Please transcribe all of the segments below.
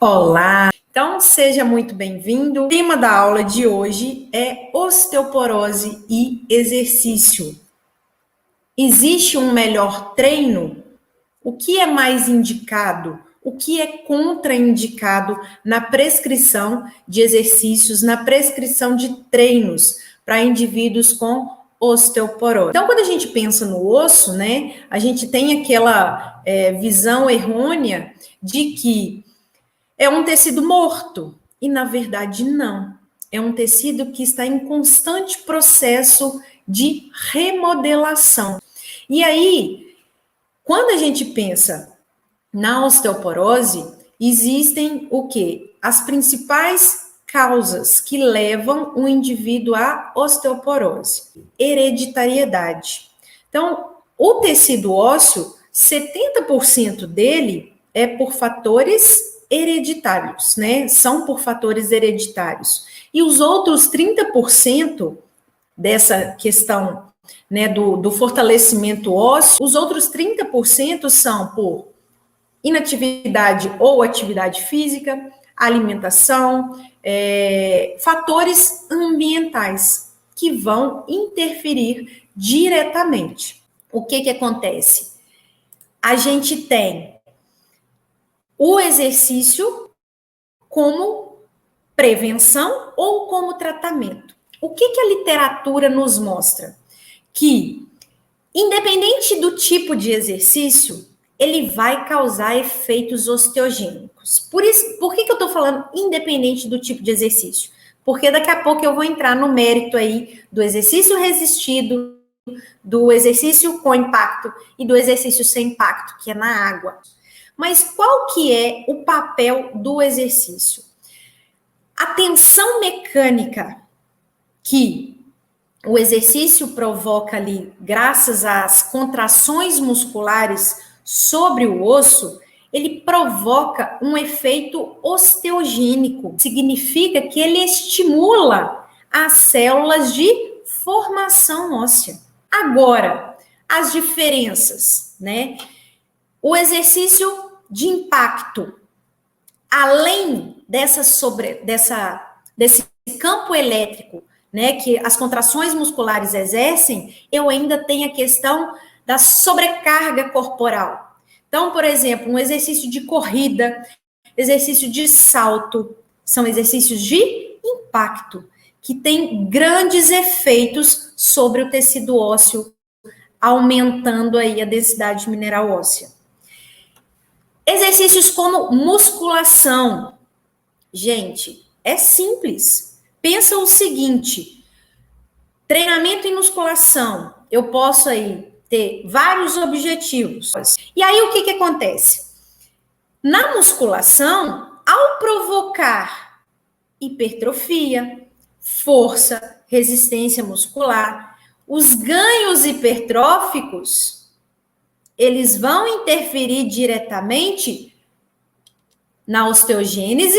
Olá! Então, seja muito bem-vindo. O tema da aula de hoje é osteoporose e exercício. Existe um melhor treino? O que é mais indicado? O que é contraindicado na prescrição de exercícios, na prescrição de treinos para indivíduos com osteoporose? Então, quando a gente pensa no osso, né, a gente tem aquela visão errônea de que é um tecido morto. E, na verdade, não. É um tecido que está em constante processo de remodelação. E aí, quando a gente pensa na osteoporose, existem o quê? As principais causas que levam o indivíduo à osteoporose. Hereditariedade. Então, o tecido ósseo, 70% dele é por fatores hereditários, né? São por fatores hereditários. E os outros 30% dessa questão, né, do fortalecimento ósseo, os outros 30% são por inatividade ou atividade física, alimentação, fatores ambientais que vão interferir diretamente. O que acontece? A gente tem o exercício como prevenção ou como tratamento. O que a literatura nos mostra? Que, independente do tipo de exercício, ele vai causar efeitos osteogênicos. Por que eu estou falando independente do tipo de exercício? Porque daqui a pouco eu vou entrar no mérito aí do exercício resistido, do exercício com impacto e do exercício sem impacto, que é na água. Mas qual que é o papel do exercício? A tensão mecânica que o exercício provoca ali, graças às contrações musculares sobre o osso, ele provoca um efeito osteogênico. Significa que ele estimula as células de formação óssea. Agora, as diferenças, né? O exercício de impacto, além desse campo elétrico, né, que as contrações musculares exercem, eu ainda tenho a questão da sobrecarga corporal. Então, por exemplo, um exercício de corrida, exercício de salto, são exercícios de impacto, que têm grandes efeitos sobre o tecido ósseo, aumentando aí a densidade mineral óssea. Exercícios como musculação. Gente, é simples. Pensa o seguinte, treinamento em musculação, eu posso aí ter vários objetivos. E aí o que acontece? Na musculação, ao provocar hipertrofia, força, resistência muscular, os ganhos hipertróficos, eles vão interferir diretamente na osteogênese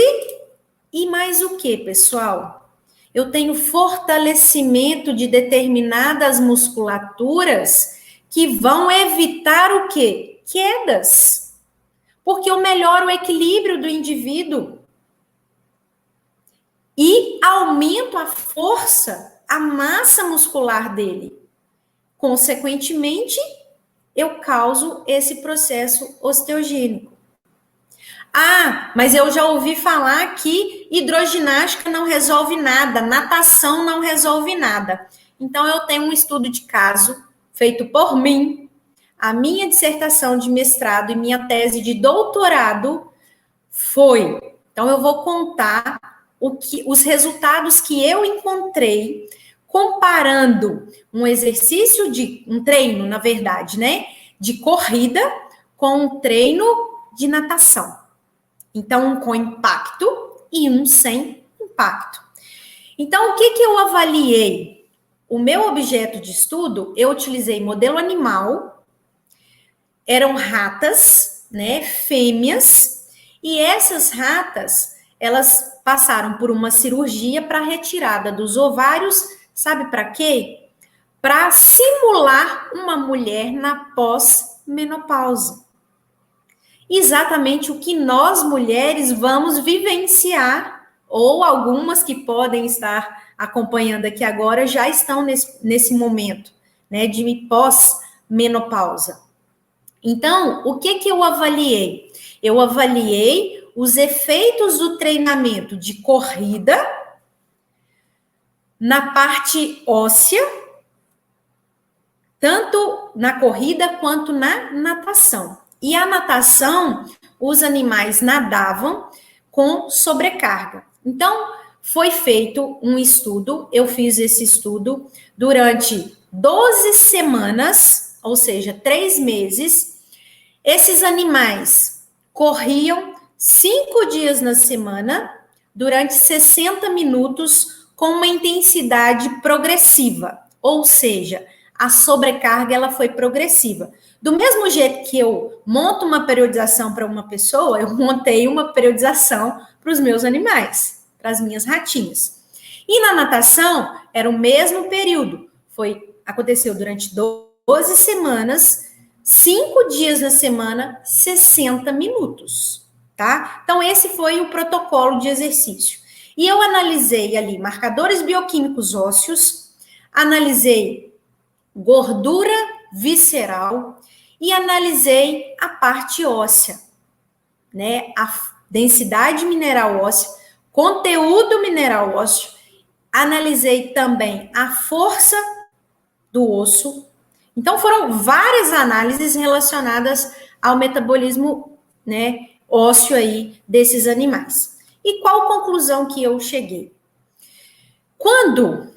e mais o que, pessoal? Eu tenho fortalecimento de determinadas musculaturas que vão evitar o quê? Quedas. Porque eu melhoro o equilíbrio do indivíduo e aumento a força, a massa muscular dele. Consequentemente, eu causo esse processo osteogênico. Ah, mas eu já ouvi falar que hidroginástica não resolve nada, natação não resolve nada. Então, eu tenho um estudo de caso feito por mim, a minha dissertação de mestrado e minha tese de doutorado foi. Então, eu vou contar os resultados que eu encontrei comparando um treino, na verdade, né, de corrida com um treino de natação. Então, um com impacto e um sem impacto. Então, o que eu avaliei? O meu objeto de estudo, eu utilizei modelo animal, eram ratas, né, fêmeas, e essas ratas, elas passaram por uma cirurgia para retirada dos ovários, sabe para quê? Para simular uma mulher na pós-menopausa. exatamente o que nós mulheres vamos vivenciar, ou algumas que podem estar acompanhando aqui agora já estão nesse momento, né, de pós-menopausa. Então, o que eu avaliei? Eu avaliei os efeitos do treinamento de corrida na parte óssea, tanto na corrida quanto na natação. E a natação, os animais nadavam com sobrecarga. Então, foi feito um estudo, eu fiz esse estudo durante 12 semanas, ou seja, 3 meses. Esses animais corriam 5 dias na semana, durante 60 minutos, com uma intensidade progressiva, ou seja, a sobrecarga ela foi progressiva. Do mesmo jeito que eu monto uma periodização para uma pessoa, eu montei uma periodização para os meus animais, para as minhas ratinhas. E na natação, era o mesmo período. Aconteceu durante 12 semanas, 5 dias na semana, 60 minutos, tá? Então, esse foi o protocolo de exercício. E eu analisei ali marcadores bioquímicos ósseos, analisei gordura visceral e analisei a parte óssea, né? A densidade mineral óssea, conteúdo mineral ósseo, analisei também a força do osso. Então, foram várias análises relacionadas ao metabolismo, né, ósseo aí desses animais. E qual conclusão que eu cheguei? Quando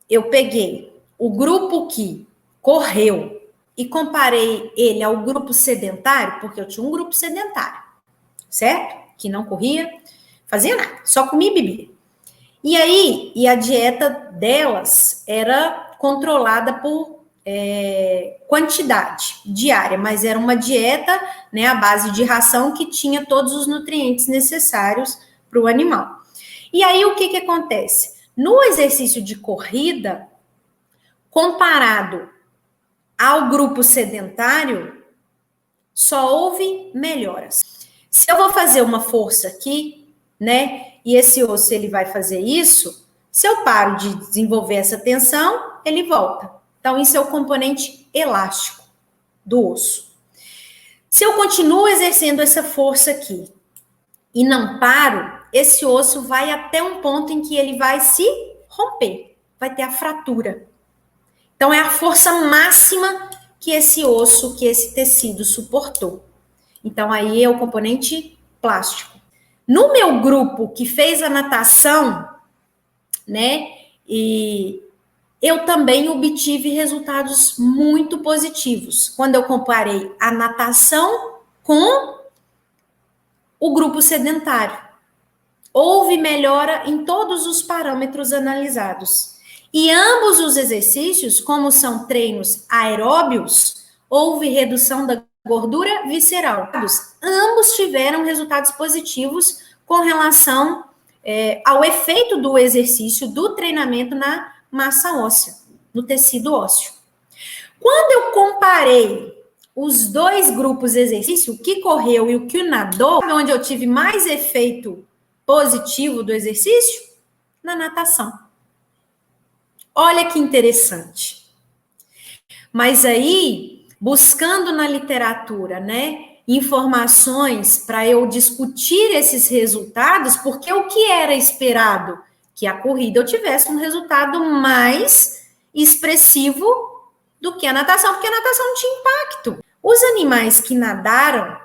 eu peguei o grupo que correu e comparei ele ao grupo sedentário, porque eu tinha um grupo sedentário, certo? Que não corria, fazia nada, só comia e bebia. E aí, a dieta delas era controlada por quantidade diária, mas era uma dieta, né, à base de ração que tinha todos os nutrientes necessários para o animal. E aí, o que acontece? No exercício de corrida, comparado ao grupo sedentário, só houve melhoras. Se eu vou fazer uma força aqui, né, e esse osso ele vai fazer isso, se eu paro de desenvolver essa tensão, ele volta. Então, isso é o componente elástico do osso. Se eu continuo exercendo essa força aqui e não paro, esse osso vai até um ponto em que ele vai se romper, vai ter a fratura. Então, é a força máxima que esse osso, que esse tecido suportou. Então, aí é o componente plástico. No meu grupo que fez a natação, né, e eu também obtive resultados muito positivos quando eu comparei a natação com o grupo sedentário. Houve melhora em todos os parâmetros analisados. E ambos os exercícios, como são treinos aeróbios, houve redução da gordura visceral. Ambos tiveram resultados positivos com relação ao efeito do exercício, do treinamento na massa óssea, no tecido ósseo. Quando eu comparei os dois grupos de exercício, o que correu e o que nadou, onde eu tive mais efeito positivo do exercício? Na natação. Olha que interessante. Mas aí, buscando na literatura, né, informações para eu discutir esses resultados, porque o que era esperado? Que a corrida eu tivesse um resultado mais expressivo do que a natação, porque a natação não tinha impacto. Os animais que nadaram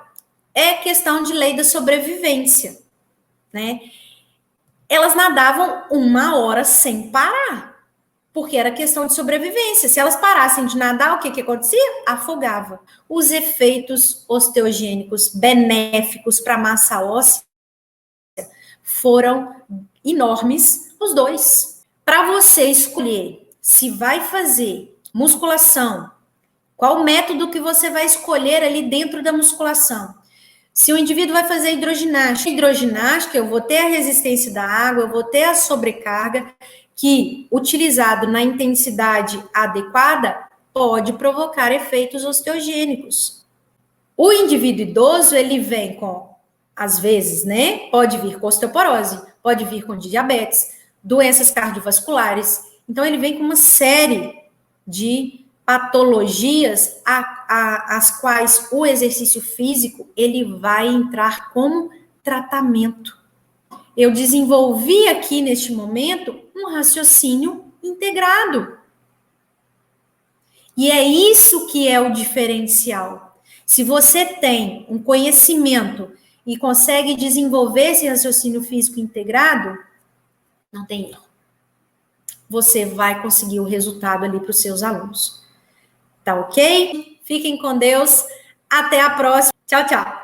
é questão de lei da sobrevivência, né? Elas nadavam 1 hora sem parar, porque era questão de sobrevivência. Se elas parassem de nadar, o que acontecia? Afogava. Os efeitos osteogênicos benéficos para a massa óssea foram enormes, os dois. Para você escolher se vai fazer musculação, qual método que você vai escolher ali dentro da musculação? Se o indivíduo vai fazer hidroginástica, eu vou ter a resistência da água, eu vou ter a sobrecarga, que, utilizado na intensidade adequada, pode provocar efeitos osteogênicos. O indivíduo idoso, ele vem com, às vezes, né? Pode vir com osteoporose, pode vir com diabetes, doenças cardiovasculares. Então, ele vem com uma série de patologias as quais o exercício físico, ele vai entrar como tratamento. Eu desenvolvi aqui, neste momento, um raciocínio integrado. E é isso que é o diferencial. Se você tem um conhecimento e consegue desenvolver esse raciocínio físico integrado, não tem erro. Você vai conseguir o resultado ali para os seus alunos. Tá ok? Fiquem com Deus. Até a próxima. Tchau, tchau.